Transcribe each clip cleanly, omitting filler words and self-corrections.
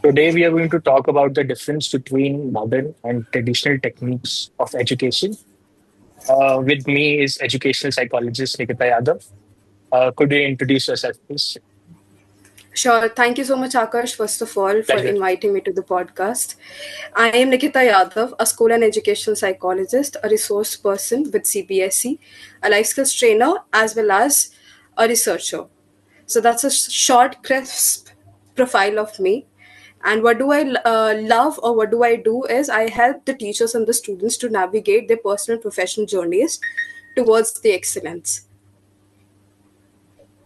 Today, we are going to talk about the difference between modern and traditional techniques of education. With me is educational psychologist Nikita Yadav. Could you introduce yourself, please? Sure. Thank you so much, Akash, first of all, for Pleasure. inviting me to the podcast. I am Nikita Yadav, a school and educational psychologist, a resource person with CBSE, a life skills trainer, as well as a researcher. So that's a short, crisp profile of me. And what do I love or what do I do is I help the teachers and the students to navigate their personal and professional journeys towards the excellence.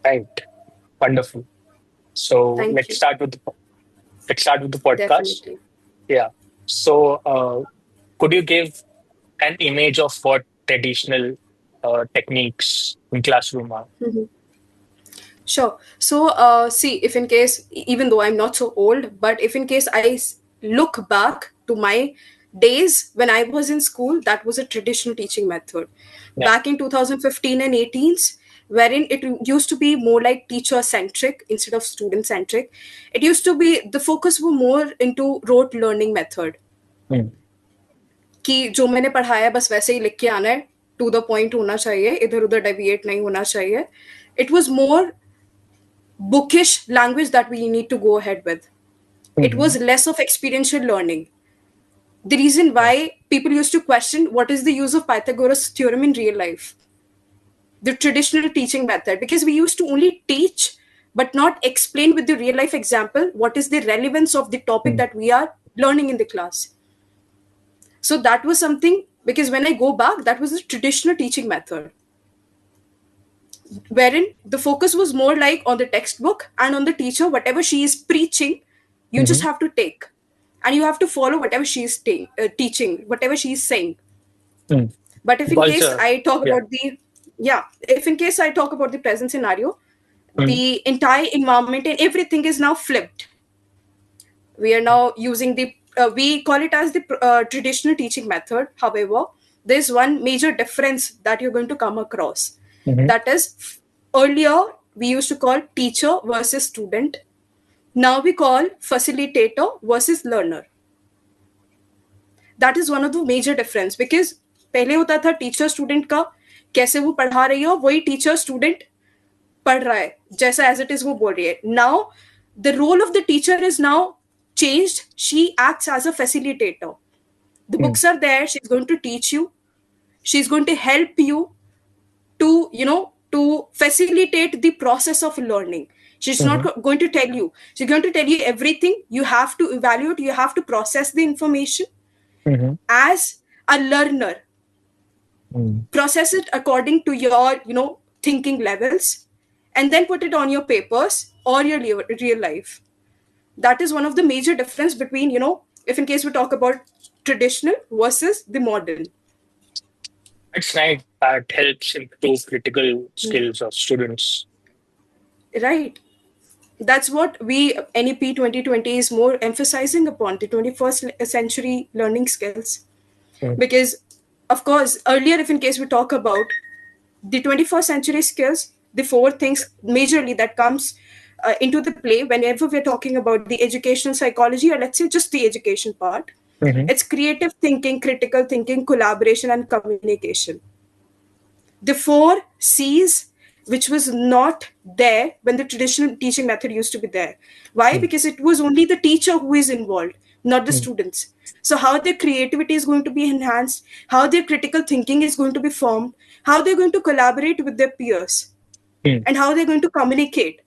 Right. Wonderful. So Thank let's you. start with the podcast. Definitely. Yeah. So could you give an image of what traditional techniques in classroom are? Sure. So, see, if in case, even though I'm not so old, but if in case look back to my days when I was in school, that was a traditional teaching method. Yeah. Back in 2015 and 18s, wherein it used to be more like teacher centric instead of student centric. It used to be the focus were more into rote learning method. Hmm. कि जो मैंने पढ़ाया है बस वैसे ही लिख के आना है टू द पॉइंट होना चाहिए इधर उधर डेविएट नहीं होना चाहिए it was more bookish language that we need to go ahead with. It Mhm. was less of experiential learning. The reason why people used to question what is the use of Pythagoras theorem in real life, the traditional teaching method, because we used to only teach but not explain with the real life example what is the relevance of the topic Hmm. that we are learning in the class. So that was something because when I go back, that was the traditional teaching method. Wherein the focus was more like on the textbook and on the teacher, whatever she is preaching, you just Mhm. have to take and you have to follow whatever she is teaching, whatever she is saying. Hmm. But if in Because case I talk yeah. about if in case I talk about the present scenario, Hmm. the entire environment and everything is now flipped. We are now using we call it as the traditional teaching method. However, there's one major difference that you're going to come across. Mhm. That is, earlier we used to call teacher versus student. Now we call facilitator versus learner. That is one of the major difference because पहले होता था teacher student का कैसे वो पढ़ा रही हो वही टीचर स्टूडेंट पढ़ रहा है जैसा एज इट इज वो बोल रही है now the role of the teacher is now changed. She acts as a facilitator. The Hmm. books are there. She's going to teach you. She's going to help you to, to facilitate the process of learning. She's not Mhm. going to tell you. She's going to tell you everything. You have to evaluate. You have to process the information Mhm. as a learner. Hmm. Process it according to your, thinking levels, and then put it on your papers or your real life. That is one of the major difference between if in case we talk about traditional versus the modern. It's nice that helps improve critical skills of students. Right. That's what we NEP 2020 is more emphasizing upon the 21st century learning skills. Hmm. Because of course earlier if in case we talk about the 21st century skills, the four things majorly that comes into the play whenever we're talking about the educational psychology, or let's say just the education part, Mhm. it's creative thinking, critical thinking, collaboration, and communication. The four C's, which was not there when the traditional teaching method used to be there. Why? Hmm. Because it was only the teacher who is involved, not the Hmm. students. So, how their creativity is going to be enhanced, how their critical thinking is going to be formed, how they're going to collaborate with their peers, Hmm. and how they're going to communicate.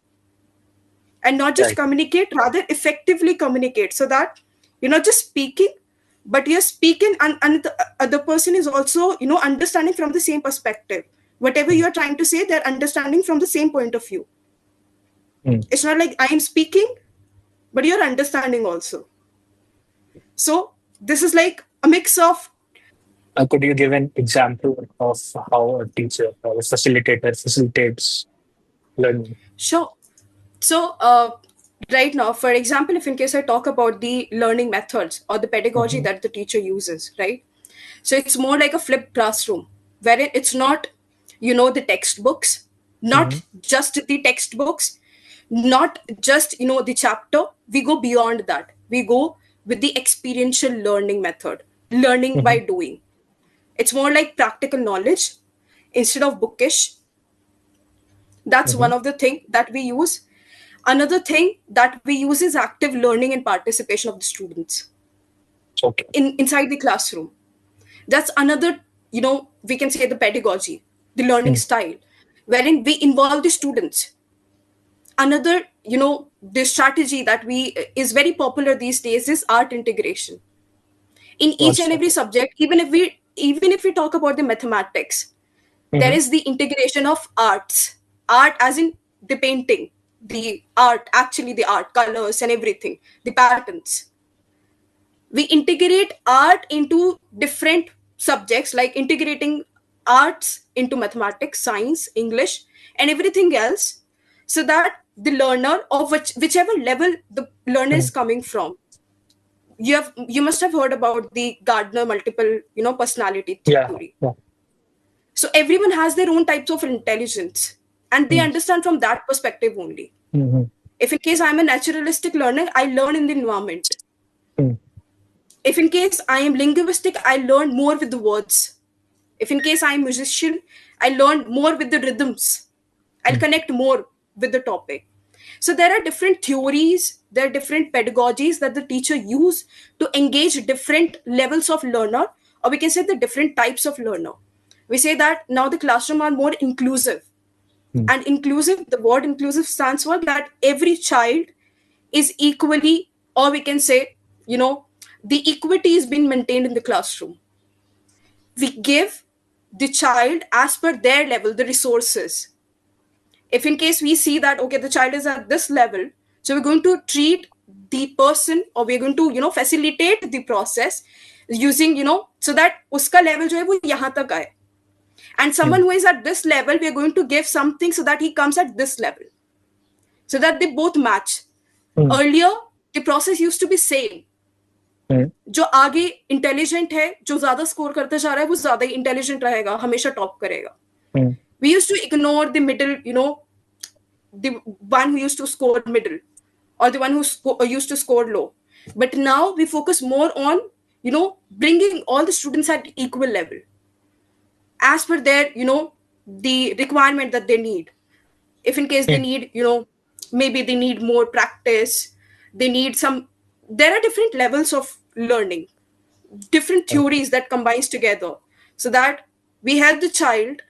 And not just Right. communicate, rather effectively communicate so that you're not just speaking, but you're speaking and the other person is also, understanding from the same perspective. Whatever Hmm. you're trying to say, they're understanding from the same point of view. Hmm. It's not like I'm speaking, but you're understanding also. So this is like a mix of Could you give an example of how a teacher or a facilitator facilitates learning? sure. So right now, for example, if in case I talk about the learning methods or the pedagogy Mhm. that the teacher uses, right? So it's more like a flipped classroom, wherein it's not, the textbooks, not Mhm. just the textbooks, not just, the chapter. We go beyond that. we go with the experiential learning method, learning by doing. It's more like practical knowledge instead of bookish. That's one of the thing that we use. Another thing that we use is active learning and participation of the students Okay. inside the classroom. That's another, we can say the pedagogy, the learning style, wherein we involve the students. Another, the strategy that we is very popular these days is art integration. In each and Gotcha. every subject, even if we talk about the mathematics, there is the integration of art as in the painting, the art, actually the art, colors and everything, the patterns. We integrate art into different subjects, like integrating arts into mathematics, science, English, and everything else, so that the learner, of whichever level the learner is coming from, you must have heard about the Gardner multiple personality Yeah. theory. Yeah. So everyone has their own types of intelligence, and they understand from that perspective only. If in case I'm a naturalistic learner, I learn in the environment. If in case I am linguistic, I learn more with the words. If in case I am musician, I learn more with the rhythms. I'll connect more with the topic. So there are different theories, there are different pedagogies that the teacher use to engage different levels of learner, or we can say the different types of learner. We say that now the classroom are more inclusive. And inclusive, the word inclusive stands for that every child is equally, or we can say, the equity is being maintained in the classroom. We give the child as per their level the resources. If in case we see that, okay, the child is at this level, so we're going to treat the person, or we're going to facilitate the process using so that uska level jo hai wo yahan tak aaye. And someone who is at this level, we're going to give something so that he comes at this level, so that they both match. Earlier the process used to be same. जो आगे intelligent है, जो ज्यादा score करता जा रहा है, वो ज्यादा ही इंटेलिजेंट रहेगा, हमेशा टॉप करेगा. We used to ignore the middle, the one who used to score middle, or the one who used to score low. But now we focus more on, bringing all the students at equal level as per their, the requirement that they need. If in case they need, maybe they need more practice, they need some, there are different levels of learning, different theories that combines together, so that we help the child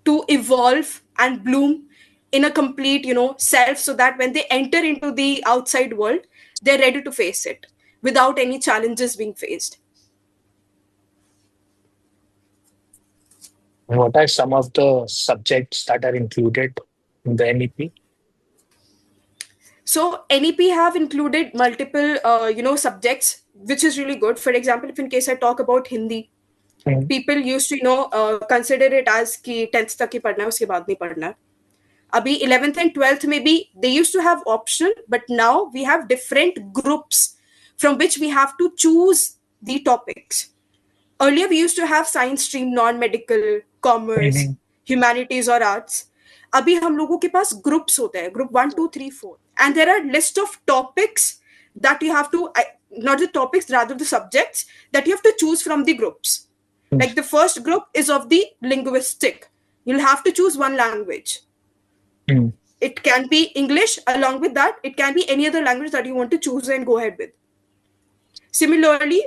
to evolve and bloom in a complete self, so that when they enter into the outside world, they're ready to face it without any challenges being faced. What are some of the subjects that are included in the NEP? So NEP have included multiple subjects, which is really good. For example, if in case I talk about Hindi, people used to consider it as कि 10th तक ही पढ़ना है, उसके बाद नहीं पढ़ना है. अभी 11th and 12th maybe they used to have option, but now we have different groups from which we have to choose the topics. Earlier we used to have science stream, non-medical, commerce, humanities or arts. अभी हम लोगों के पास groups होते हैं, group 1, 2, 3, 4, and there are list of topics that you have to, not the topics, rather the subjects that you have to choose from the groups. Like the first group is of the linguistic. You'll have to choose one language. It can be English. Along with that, it can be any other language that you want to choose and go ahead with. Similarly,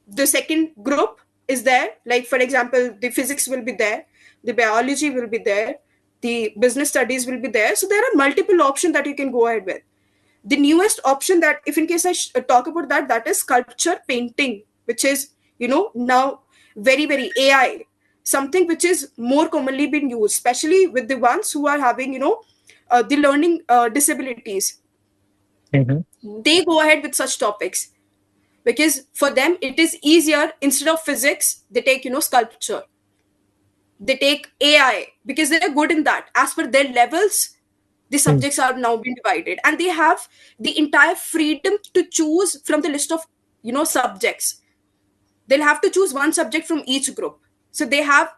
the second group is there. Like, for example, the physics will be there, the biology will be there, the business studies will be there. So there are multiple options that you can go ahead with. The newest option that, if in case I talk about that, that is sculpture painting, which is, now very, very AI, something which is more commonly being used, especially with the ones who are having, the learning disabilities. They go ahead with such topics because for them it is easier. Instead of physics, they take, sculpture. They take AI because they're good in that. As per their levels, the subjects are now being divided, and they have the entire freedom to choose from the list of, subjects. They'll have to choose one subject from each group. So they have,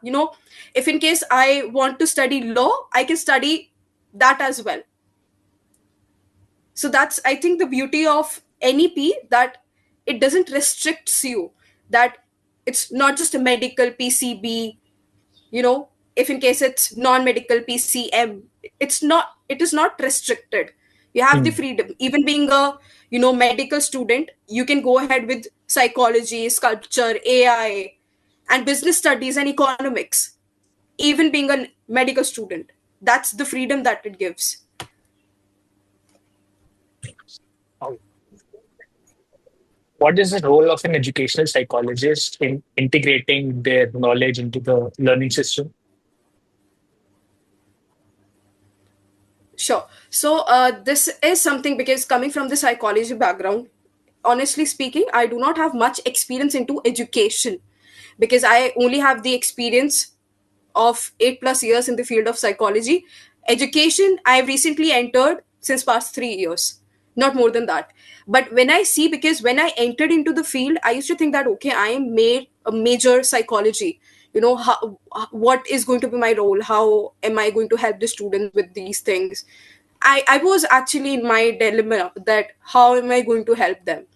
if in case I want to study law, I can study that as well. So that's, I think, the beauty of NEP, that it doesn't restricts you, that it's not just a medical PCB, if in case it's non-medical PCM, it is not restricted. You have the Mm. freedom. Even being a medical student, you can go ahead with psychology, sculpture, AI, and business studies and economics. Even being a medical student, that's the freedom that it gives. Oh. What is the role of an educational psychologist in integrating their knowledge into the learning system? Sure. So this is something, because coming from the psychology background, honestly speaking, I do not have much experience into education, because I only have the experience of 8+ years in the field of psychology. Education, I've recently entered since past 3 years, not more than that. But when I see, because when I entered into the field, I used to think that, okay, I am made a major psychology. What is going to be my role? How am I going to help the students with these things? I was actually in my dilemma, that how am I going to help them?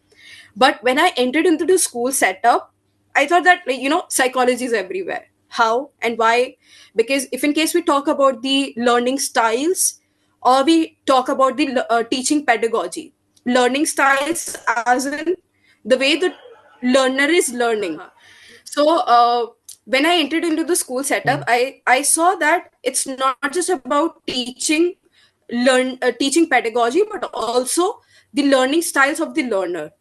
But when I entered into the school setup, I thought that, psychology is everywhere. How and why? Because if in case we talk about the learning styles, or we talk about the teaching pedagogy, learning styles as in the way the learner is learning. So when I entered into the school setup, Mm. I saw that it's not just about teaching pedagogy, but also the learning styles of the learner.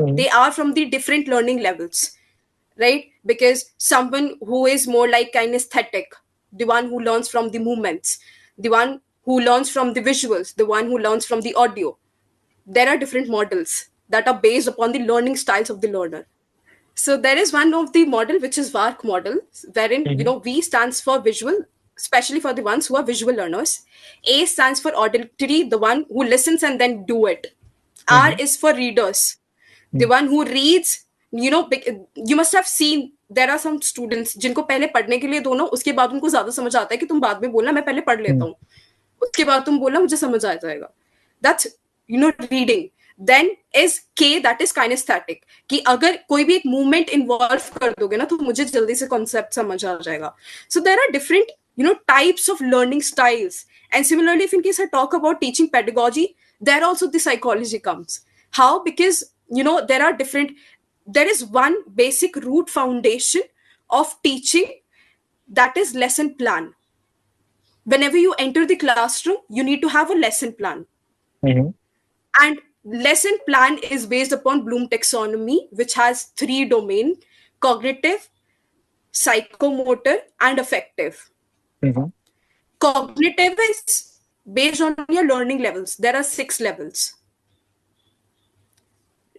Mm. They are from the different learning levels, right? Because someone who is more like kinesthetic, the one who learns from the movements, the one who learns from the visuals, the one who learns from the audio, there are different models that are based upon the learning styles of the learner. So there is one of the model which is VARC model, wherein Mhm. V stands for visual, especially for the ones who are visual learners. A stands for auditory, the one who listens and then do it. R Mhm. is for readers, the Mm. one who reads. You must have seen there are some students जिनको पहले पढ़ने के लिए दो ना, उसके बाद उनको ज्यादा समझ आता है कि तुम बाद में बोलना, मैं पहले पढ़ लेता Mm. हूँ, उसके बाद तुम बोलना, मुझे समझ आ जाएगा. That's reading. Then is K, that is kinesthetic, कि अगर कोई भी एक मूवमेंट इन्वॉल्व कर दोगे ना, तो मुझे जल्दी से कॉन्सेप्ट समझ आ जाएगा. So there are different types of learning styles. And similarly, if in case I talk about teaching pedagogy, there also the psychology comes. How? Because there are different, there is one basic root foundation of teaching, that is lesson plan. Whenever you enter the classroom, you need to have a lesson plan. Mhm. And lesson plan is based upon Bloom taxonomy, which has 3 domains: cognitive, psychomotor, and affective. Mhm. Cognitive is based on your learning levels. There are 6 levels.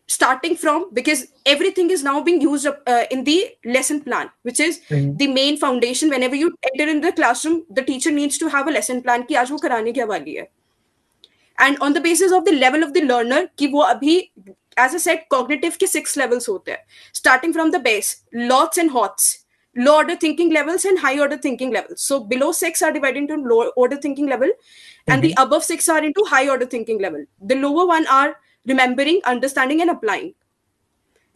Starting from, because everything is now being used in the lesson plan, which is Mhm. the main foundation. Whenever you enter in the classroom, the teacher needs to have a lesson plan कि आज वो कराने क्या वाली है. And on the basis of the level of the learner, कि वो अभी, as I said, cognitive के 6 levels होते हैं. Starting from the base, lots and hots, low order thinking levels and high order thinking levels. So below 6 are divided into low order thinking level, and the Mhm. above 6 are into high order thinking level. The lower one are remembering, understanding, and applying.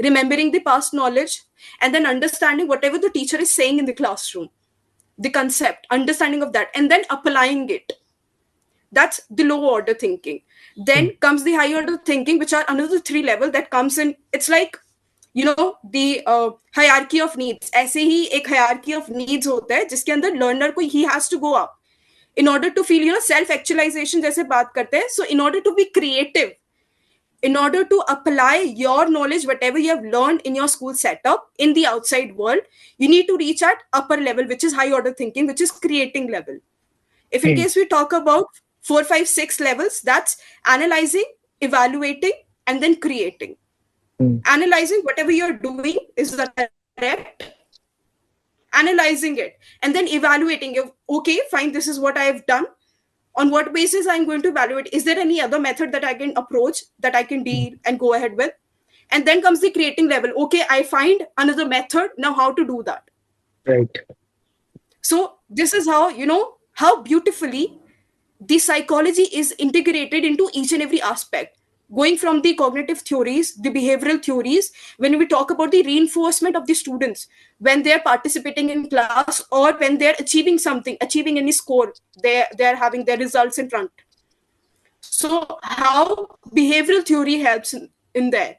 Remembering the past knowledge, and then understanding whatever the teacher is saying in the classroom, the concept, understanding of that, and then applying it. That's the low order thinking. Then Mm. comes the high order thinking, which are another 3 level that comes in. It's like the hierarchy of needs. ऐसे ही एक hierarchy of needs होता है जिसके अंदर learner को he has to go up in order to feel self actualization जैसे बात करते हैं. So in order to be creative, in order to apply your knowledge, whatever you have learned in your school setup in the outside world, you need to reach at upper level, which is high order thinking, which is creating level. If in Mm. case we talk about 4, 5, 6 levels, that's analyzing, evaluating, and then creating. Mm. Analyzing whatever you're doing, is that correct? Analyzing it, and then evaluating it. Okay, fine, this is what I have done. On what basis I'm going to evaluate? Is there any other method that I can approach, that I can Mm. deal and go ahead with? And then comes the creating level. Okay, I find another method. Now, how to do that? Right. So this is how how beautifully the psychology is integrated into each and every aspect. going from the cognitive theories, the behavioral theories, when we talk about the reinforcement of the students when they're participating in class or when they're achieving something, achieving any score, they're having their results in front. So how behavioral theory helps in there,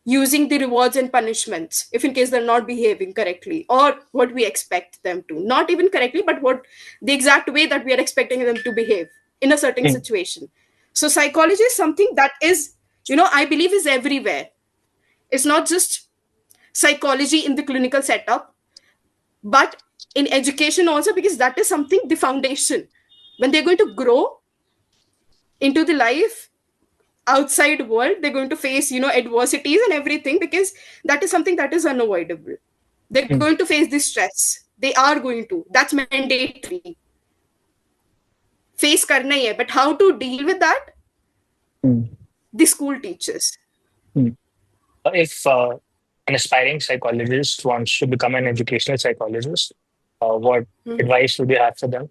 using the rewards and punishments if in case they're not behaving correctly or what we expect them to, not even correctly, but what the exact way that we are expecting them to behave in a certain situation. So psychology is something that is, I believe is everywhere. It's not just psychology in the clinical setup, but in education also, because that is something, the foundation. When they're going to grow into the life outside world, they're going to face, adversities and everything, because that is something that is unavoidable. They're going to face this stress. They are going to. That's mandatory. Face karna hi hai. But how to deal with that? The school teaches. If an aspiring psychologist wants to become an educational psychologist, what advice would you have for them?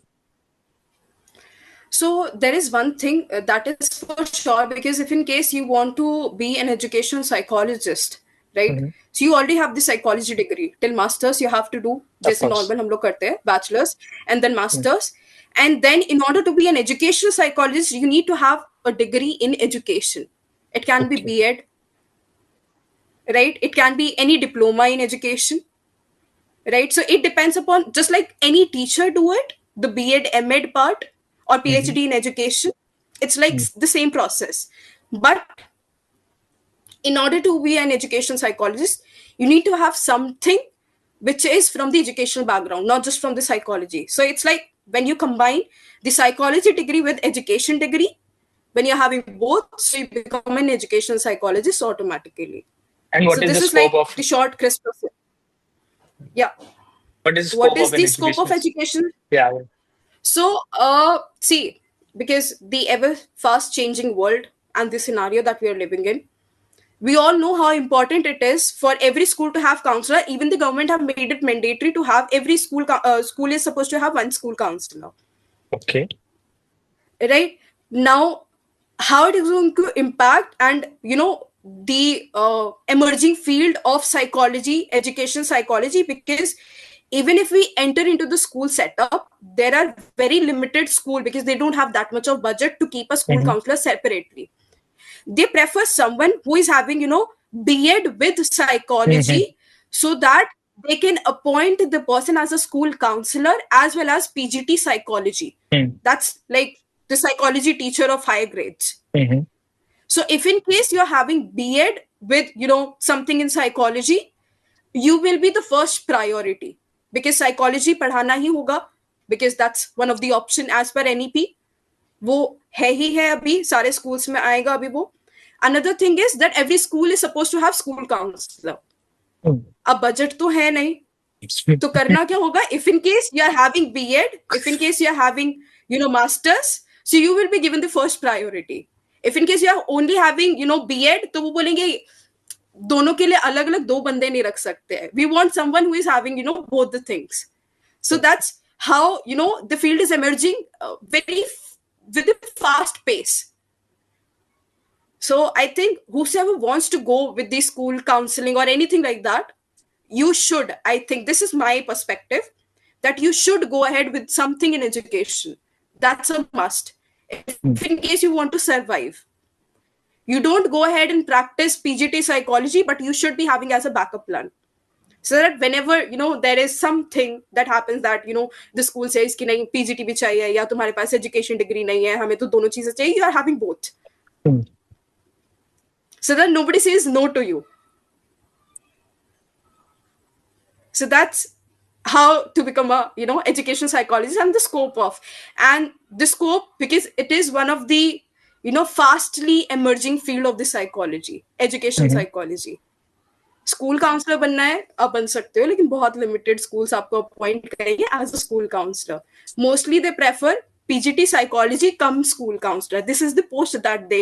So there is one thing that is for sure, because if in case you want to be an educational psychologist, right? So you already have the psychology degree. Till masters you have to do, just normal hum log karte hain, bachelor's and then masters. And then in order to be an educational psychologist, you need to have a degree in education. It can be B.Ed, right? It can be any diploma in education, right? So it depends upon, just like any teacher do it, the B.Ed, M.Ed part, or PhD in education. It's like the same process. But in order to be an education psychologist, you need to have something which is from the educational background, not just from the psychology. So it's like when you combine the psychology degree with education degree, when you're having both, so you become an educational psychologist automatically. And what So is this the is scope like of the short, crisp process. Yeah. what is the What scope is of an the scope of education? education? Yeah. So, see, because the ever fast changing world and the scenario that we are living in, we all know how important it is for every school to have counselor. Even the government have made it mandatory to have every school is supposed to have one school counselor. Okay. Right now, how it is going to impact, and the emerging field of psychology, education psychology, because even if we enter into the school setup, there are very limited school, because they don't have that much of budget to keep a school counselor separately. They prefer someone who is having B.Ed with psychology, so that they can appoint the person as a school counselor as well as PGT psychology. That's like the psychology teacher of higher grades. So if in case you're having B.Ed with something in psychology, you will be the first priority, because psychology padhana hi hoga, because that's one of the option as per NEP. वो है ही है, अभी सारे schools में आएगा अभी वो. Another thing is that every school is supposed to have school counselor. अब budget तो है नहीं, तो करना क्या होगा? If in case you are having B.Ed, if in case you are having masters, so you will be given the first priority. If in case you are only having B.Ed, तो वो बोलेंगे दोनों के लिए अलग अलग दो बंदे नहीं रख सकते हैं. We want someone who is having both the things. So that's how the field is emerging very with a fast pace. So I think whosoever wants to go with the school counseling or anything like that, you should, I think this is my perspective, that you should go ahead with something in education. That's a must. If in case you want to survive, you don't go ahead and practice PGT psychology, but you should be having as a backup plan. So that whenever there is something that happens, that the school says कि नहीं PGT भी चाहिए या तुम्हारे पास education degree नहीं है, हमें तो दोनों चीजें चाहिए, you are having both. So that nobody says no to you. So that's how to become a education psychologist, and the scope of, and the scope, because it is one of the fastly emerging field of the psychology, education psychology. School counsellor बनना है, आप बन सकते हो, लेकिन बहुत limited schools आपको appoint करेंगे as a school counsellor. Mostly they prefer PGT psychology cum school counsellor. This is the post that they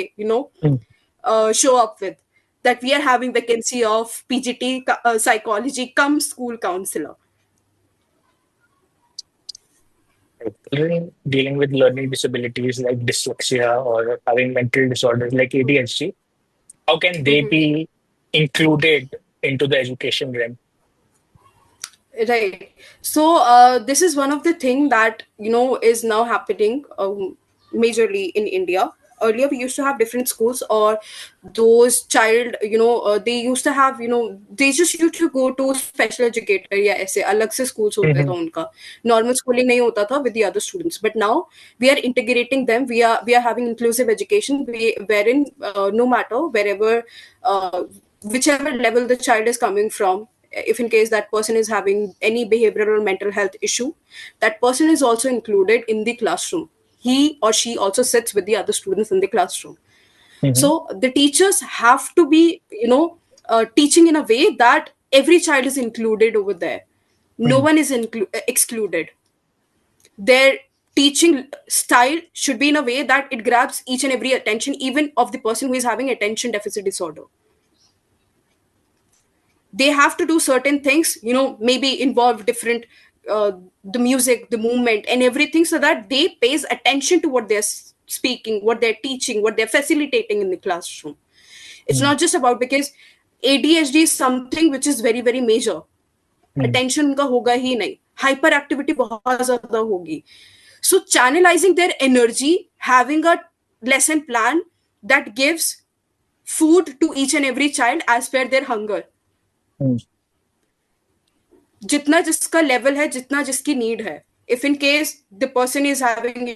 show up with, that we are having vacancy of PGT psychology come school counselor. Children dealing with learning disabilities like dyslexia or having mental disorders like ADHD, how can they be included into the education realm? Right. So this is one of the thing that is now happening majorly in India. Earlier, we used to have different schools, or those child, they used to have, they just used to go to special educator या ऐसे अलग से schools होते था Mm-hmm. उनका. Normal schooling नहीं होता था with the other students. But now we are integrating them. We are having inclusive education, wherein no matter wherever, whichever level the child is coming from, if in case that person is having any behavioral or mental health issue, that person is also included in the classroom. He or she also sits with the other students in the classroom. Mm-hmm. So the teachers have to be, teaching in a way that every child is included over there. No one is excluded. Their teaching style should be in a way that it grabs each and every attention, even of the person who is having attention deficit disorder. They have to do certain things, maybe involve different, the music, the movement and everything, so that they pays attention to what they're speaking, what they're teaching, what they're facilitating in the classroom. It's not just about, because ADHD is something which is very very major. Attention उनका होगा ही नहीं, hyper activity बहुत ज्यादा होगी. So channelizing their energy, having a lesson plan that gives food to each and every child as per their hunger. जितना जिसका level है, जितना जिसकी नीड है. If in case the person is having,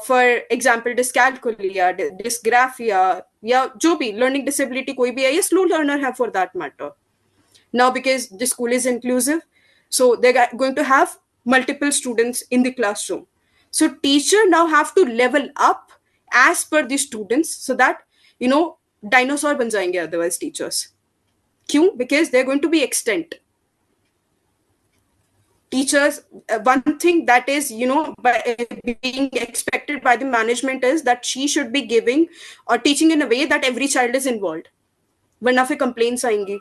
for example dyscalculia, dysgraphia, या जो भी learning disability कोई भी है, या स्लो लर्नर है for that matter. Now because the school is inclusive, so they're going to have multiple students in the classroom. So teacher now have to level up as per the students, so that dinosaur ban jayenge otherwise teachers. Kyun? Because they're going to be extinct. Teachers, one thing that is, by being expected by the management is that she should be giving or teaching in a way that every child is involved. वरना फिर complaints आएंगी.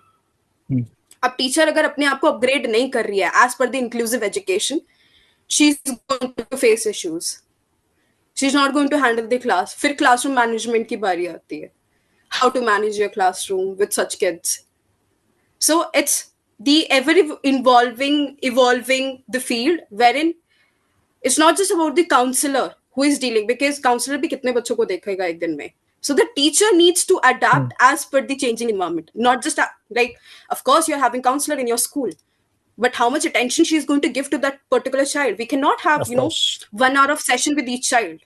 अब teacher अगर अपने आप को upgrade नहीं कर रही है as per the inclusive education, she is going to face issues. She is not going to handle the class. फिर क्लासरूम मैनेजमेंट की बारी आती है, how to manage your classroom with such kids. So it's the ever evolving the field, wherein it's not just about the counselor who is dealing, because counselor भी कितने बच्चों को देखेगा एक दिन में. So the teacher needs to adapt as per the changing environment. Not just like, of course, you're having counselor in your school, but how much attention she is going to give to that particular child. We cannot have, 1 hour of session with each child.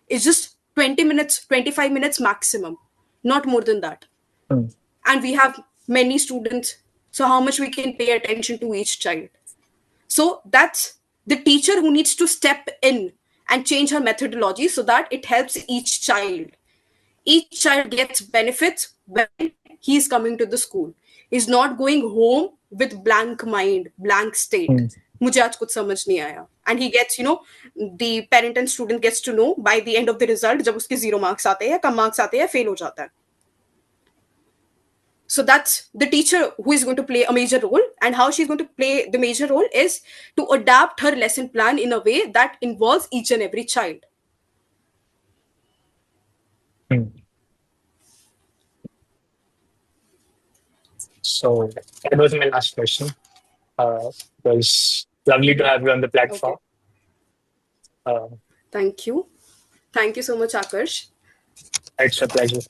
It's just 20 minutes, 25 minutes maximum, not more than that. And we have many students. So how much we can pay attention to each child. So that's the teacher who needs to step in and change her methodology so that it helps each child. Each child gets benefits when he's coming to the school. He's not going home with blank mind, blank state. मुझे आज कुछ समझ नहीं आया. And he gets, the parent and student gets to know by the end of the result, जब उसके 0 marks आते हैं, कम marks आते हैं, fail हो जाता है. So that's the teacher who is going to play a major role, and how she's going to play the major role is to adapt her lesson plan in a way that involves each and every child. So that was my last question. It was lovely to have you on the platform. Thank you. Thank you so much, Akash. It's a pleasure.